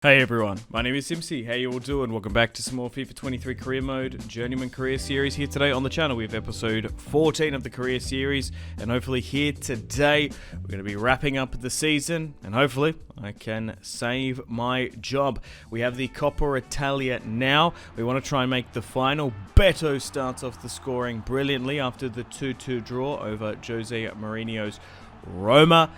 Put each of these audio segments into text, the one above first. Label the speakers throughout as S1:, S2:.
S1: Hey everyone, my name is Simsy. How you all doing? Welcome back to some more FIFA 23 Career Mode Journeyman Career Series here today on the channel. We have episode 14 of the Career Series, and hopefully here today we're going to be wrapping up the season, and hopefully I can save my job. We have the Coppa Italia now. We want to try and make the final. Beto starts off the scoring brilliantly after the 2-2 draw over Jose Mourinho's Roma.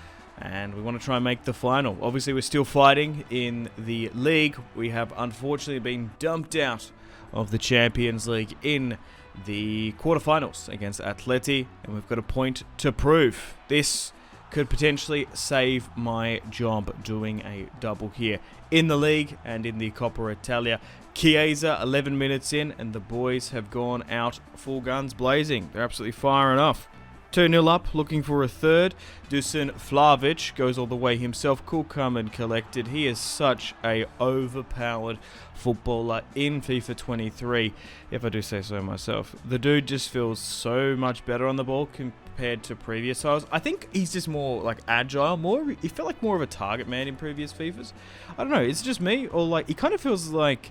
S1: And we want to try and make the final. Obviously, we're still fighting in the league. We have unfortunately been dumped out of the Champions League in the quarterfinals against Atleti. And we've got a point to prove. This could potentially save my job doing a double here in the league and in the Coppa Italia. Chiesa, 11 minutes in, and the boys have gone out full guns blazing. They're absolutely firing off. 2-0 up, looking for a third. Dusan Vlahovic goes all the way himself. Cool, calm and collected. He is such a overpowered footballer in FIFA 23, if I do say so myself. The dude just feels so much better on the ball compared to previous times. I think he's just more like agile. He felt like more of a target man in previous FIFAs. I don't know, is it just me? Or like, he kind of feels like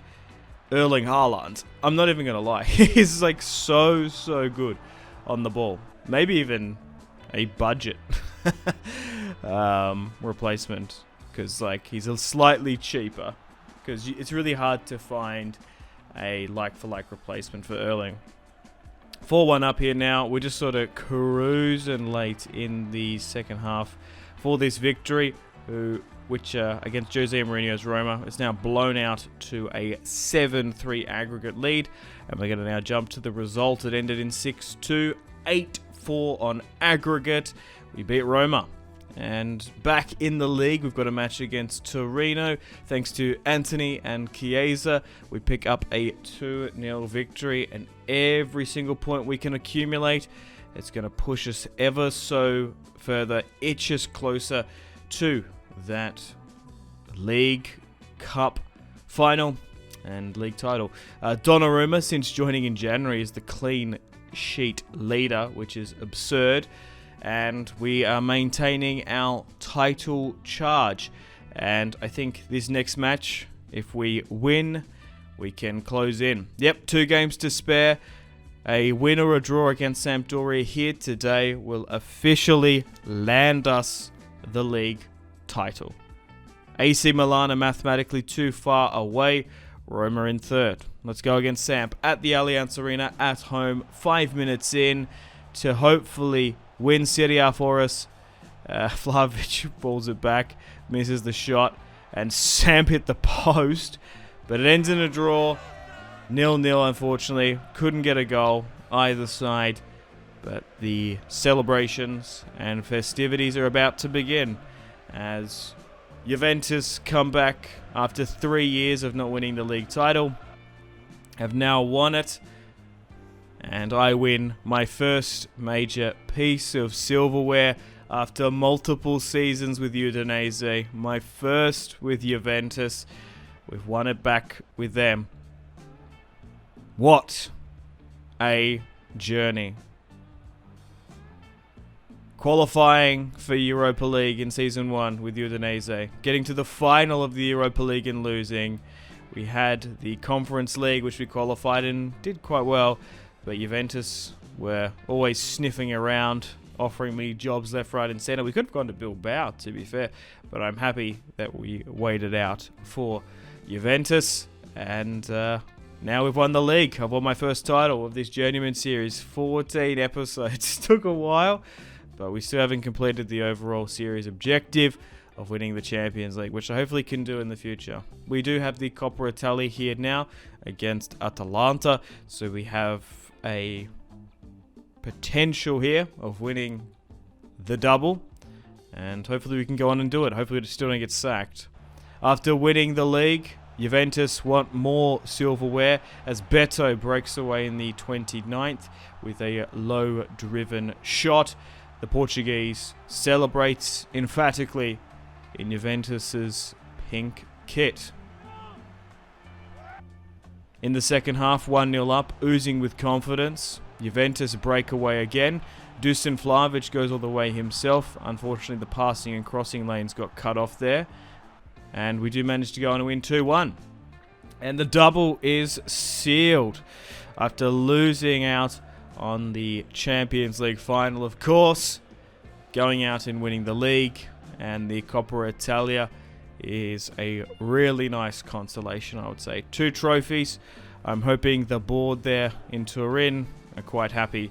S1: Erling Haaland. I'm not even going to lie. He's like so good on the ball. Maybe even a budget replacement, because like he's a slightly cheaper, because it's really hard to find a like-for-like replacement for Erling. 4-1 up here now. We're just sort of cruising late in the second half for this victory, which against Jose Mourinho's Roma is now blown out to a 7-3 aggregate lead, and we're going to now jump to the result. It ended in 6-2, 8-4 on aggregate. We beat Roma. And back in the league, we've got a match against Torino. Thanks to Anthony and Chiesa, we pick up a 2-0 victory. And every single point we can accumulate, it's going to push us ever so further, itch us closer to that League Cup final and league title. Donnarumma, since joining in January, is the clean sheet leader, which is absurd, and we are maintaining our title charge. And I think this next match, if we win, we can close in. Yep, 2 games to spare. A win or a draw against Sampdoria here today will officially land us the league title. AC Milan are mathematically too far away. Roma in third. Let's go against Samp at the Allianz Arena at home. 5 minutes in to hopefully win Serie A for us. Vlahovic balls it back, misses the shot, and Samp hit the post. But it ends in a draw. 0-0, unfortunately. Couldn't get a goal either side. But the celebrations and festivities are about to begin as Juventus come back after 3 years of not winning the league title, have now won it, and I win my first major piece of silverware after multiple seasons with Udinese, my first with Juventus. We've won it back with them. What a journey. Qualifying for Europa League in Season 1 with Udinese. Getting to the final of the Europa League and losing. We had the Conference League, which we qualified and did quite well. But Juventus were always sniffing around, offering me jobs left, right and centre. We could have gone to Bilbao, to be fair. But I'm happy that we waited out for Juventus. And now we've won the league. I've won my first title of this Journeyman series. 14 episodes. Took a while. But we still haven't completed the overall series objective of winning the Champions League, which I hopefully can do in the future. We do have the Coppa Italia here now against Atalanta, so we have a potential here of winning the double, and hopefully we can go on and do it. Hopefully we still don't get sacked. After winning the league, Juventus want more silverware as Beto breaks away in the 29th with a low-driven shot. The Portuguese celebrates emphatically in Juventus's pink kit. In the second half, 1-0 up, oozing with confidence. Juventus break away again. Dusan Vlahovic goes all the way himself. Unfortunately, the passing and crossing lanes got cut off there. And we do manage to go on and win 2-1. And the double is sealed after losing out on the Champions League final, of course. Going out and winning the league and the Coppa Italia is a really nice consolation, I would say. 2 trophies. I'm hoping the board there in Turin are quite happy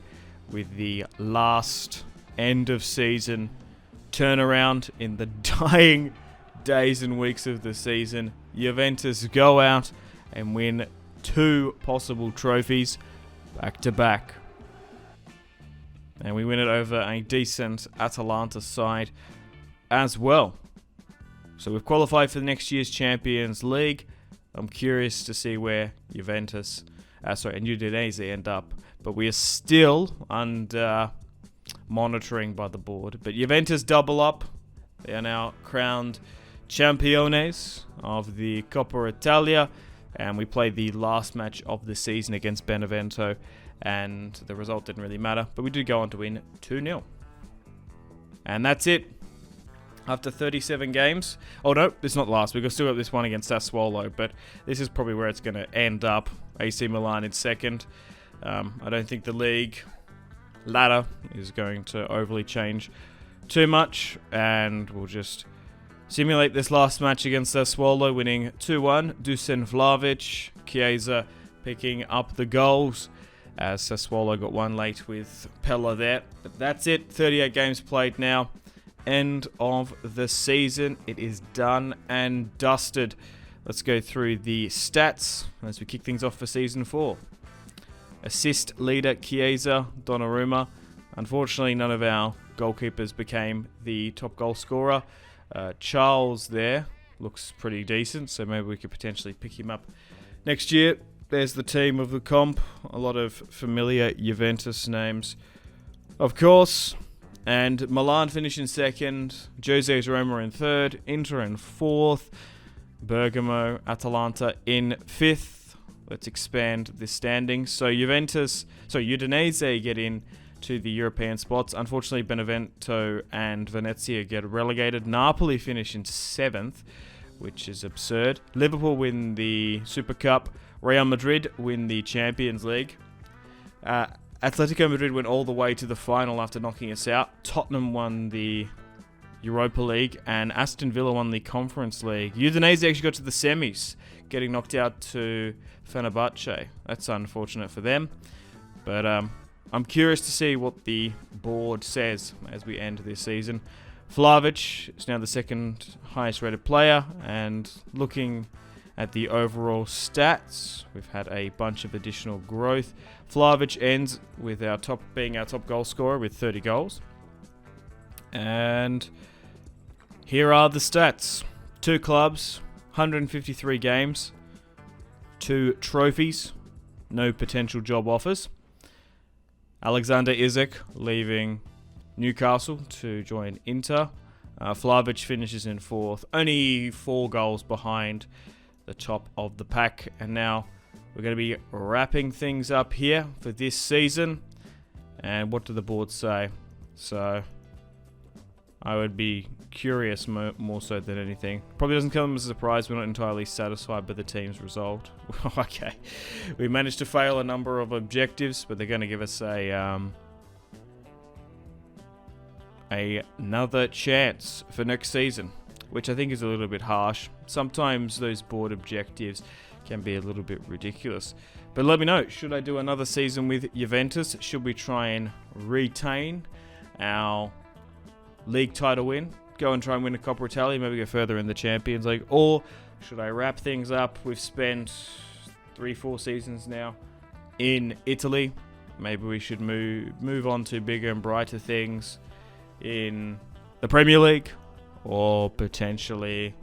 S1: with the last end of season turnaround in the dying days and weeks of the season. Juventus go out and win 2 possible trophies back to back. And we win it over a decent Atalanta side as well. So we've qualified for the next year's Champions League. I'm curious to see where Juventus, and Udinese end up. But we are still under monitoring by the board. But Juventus double up. They are now crowned Championes of the Coppa Italia. And we played the last match of the season against Benevento. And the result didn't really matter. But we did go on to win 2-0. And that's it. After 37 games. Oh no, it's not last. We've still got this one against Sassuolo. But this is probably where it's going to end up. AC Milan in second. I don't think the league ladder is going to overly change too much. And we'll just simulate this last match against Sassuolo, winning 2-1. Dusan Vlahovic, Chiesa picking up the goals, as Sassuolo got one late with Pella there. But that's it. 38 games played now. End of the season. It is done and dusted. Let's go through the stats as we kick things off for Season 4. Assist leader Chiesa, Donnarumma. Unfortunately, none of our goalkeepers became the top goal scorer. Charles there looks pretty decent, so maybe we could potentially pick him up next year. There's the team of the comp. A lot of familiar Juventus names, of course. And Milan finish in second. Jose's Roma in third. Inter in fourth. Bergamo, Atalanta in fifth. Let's expand the standings. So Udinese get in to the European spots. Unfortunately, Benevento and Venezia get relegated. Napoli finish in seventh, which is absurd. Liverpool win the Super Cup. Real Madrid win the Champions League. Atletico Madrid went all the way to the final after knocking us out. Tottenham won the Europa League, and Aston Villa won the Conference League. Udinese actually got to the semis, getting knocked out to Fenerbahce. That's unfortunate for them. But I'm curious to see what the board says as we end this season. Vlahovic is now the second highest rated player, and looking at the overall stats, we've had a bunch of additional growth. Vlahovic ends with being our top goal scorer with 30 goals. And here are the stats. 2 clubs, 153 games, 2 trophies, no potential job offers. Alexander Isak leaving Newcastle to join Inter. Vlahovic finishes in fourth, only 4 goals behind the top of the pack. And now we're going to be wrapping things up here for this season. And what do the board say? So I would be curious more so than anything. Probably doesn't come as a surprise. We're not entirely satisfied by the team's result. Okay, we managed to fail a number of objectives, but they're going to give us another chance for next season, which I think is a little bit harsh. Sometimes those board objectives can be a little bit ridiculous. But let me know, should I do another season with Juventus? Should we try and retain our league title win? Go and try and win a Coppa Italia, maybe go further in the Champions League? Or should I wrap things up? We've spent 3-4 seasons now in Italy. Maybe we should move on to bigger and brighter things in the Premier League, or potentially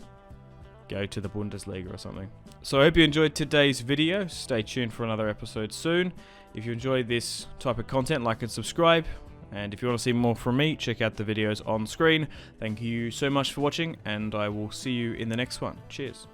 S1: go to the Bundesliga or something. So I hope you enjoyed today's video. Stay tuned for another episode soon. If you enjoyed this type of content, like and subscribe. And if you want to see more from me, check out the videos on screen. Thank you so much for watching, and I will see you in the next one. Cheers.